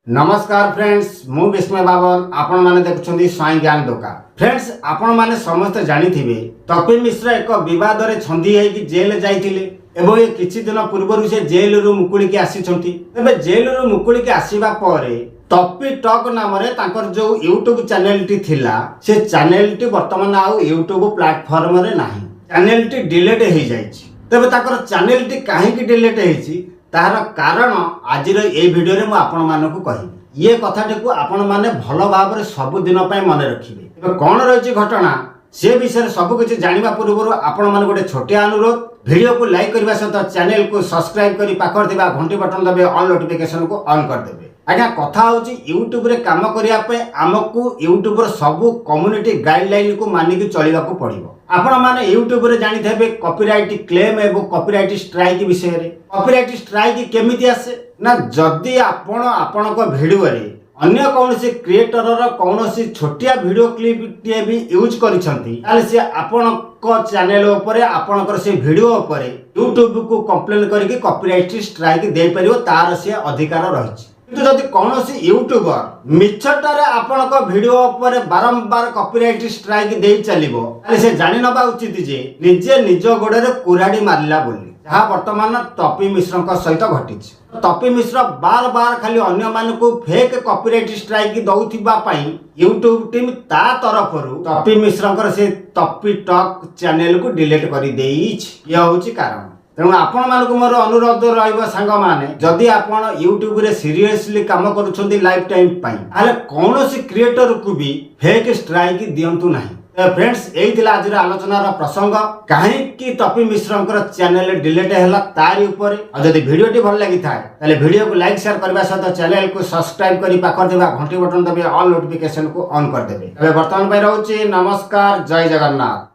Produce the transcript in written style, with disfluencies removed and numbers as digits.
नमस्कार फ्रेंड्स मु विस्मय बाबन आपण माने देखुछंदी साई ज्ञान दोका। फ्रेंड्स आपण माने समस्त जानी थिबे तपी मिश्र एक विवाद रे छंदी है कि जेल जाइथिले एवं ये किछि दिन पूर्व से जेल रु मुकुली के आसीछंती। एबे जेल रु मुकुली के आसीबा परे तपी टॉक नाम रे तांकर जो यूट्यूब चैनल टी थिला से चैनल टी वर्तमान आउ यूट्यूब प्लेटफॉर्म रे नाही। चैनल टी डिलीट हे जाइछि। तबे ताकर चैनल टी काहे कि डिलीट हेछि तार कारण आज ये भिडियो रे मु आपण मानकु कहि ये कथाटी को आपण माने भल भाव रे सब दिन पय मन रखिबे। एबे कोन रहिछि घटना से विषय सब किछि जानिबा पूर्व आपण माने गोटे छोटिया अनुरोध वीडियो को लाइक करबा सहित चैनल को सब्सक्राइब करी पाखर दिबा घंटी बटन दबे ऑल नोटिफिकेशन को ऑन कर देबे। आज्ञा कथा होछि यूट्यूब रे काम करिया पे हमकु यूट्यूब रो सब कम्युनिटी गाइडलाइन को मानि के चलिबा को पड़िबो। आपण माने यूट्यूब रे जानि थेबे कॉपीराइट क्लेम एवं कॉपीराइट स्ट्राइक विषय रे। कॉपीराइट स्ट्राइक केमिति आसे ना जदी आपण आपण को वीडियो रे अन्य कौनसी क्रिएटर रो कौनसी छोटिया वीडियो क्लिप टे भी यूज करिसंती ताले से आपण को चैनल ऊपर आपण कर से वीडियो ऊपर यूट्यूब को कंप्लेन करके कॉपीराइट स्ट्राइक दे परियो तार से अधिकार रहिछि। किंतु जदि कौनसी यूट्यूबर मिछटारे आपण को वीडियो ऊपर बारंबार कॉपीराइट स्ट्राइक दे चलिबो ताले से जानि नबा उचित जे निजे निज गोडे रे कुराडी मारला बोली जहाँ वर्तमान तपी मिश्र सहित घटी। तपी मिश्र बार बार खाली अन्य मानकु फेक कॉपीराइट स्ट्राइक दउथिबा पई यूट्यूब टीम ता तरफरु तपी मिश्र से तपी टॉक चैनल को डिलीट करि देइछि। यह होछि कारण। तेणु आपण मानकु मोर अनुरोध रहइबो सांग माने जदि आपण यूट्यूब रे सीरियसली काम करूछंती लाइफ टाइम पई आले कोनोसी क्रिएटर को भी फेक स्ट्राइक दियंतु नाही। फ्रेंड्स यही आज आलोचनार प्रसंग कहीं कि तपी मिश्र चैनल डिलीट है तारी ऊपर। जदि वीडियो भल लगी था वीडियो को लाइक शेयर करने सहित चैनल को सब्सक्राइब कर पाखर देबा घंटी बटन दबे ऑल नोटिफिकेशन को ऑन कर देबे। बर्तमान रोचे नमस्कार, जय जगन्नाथ।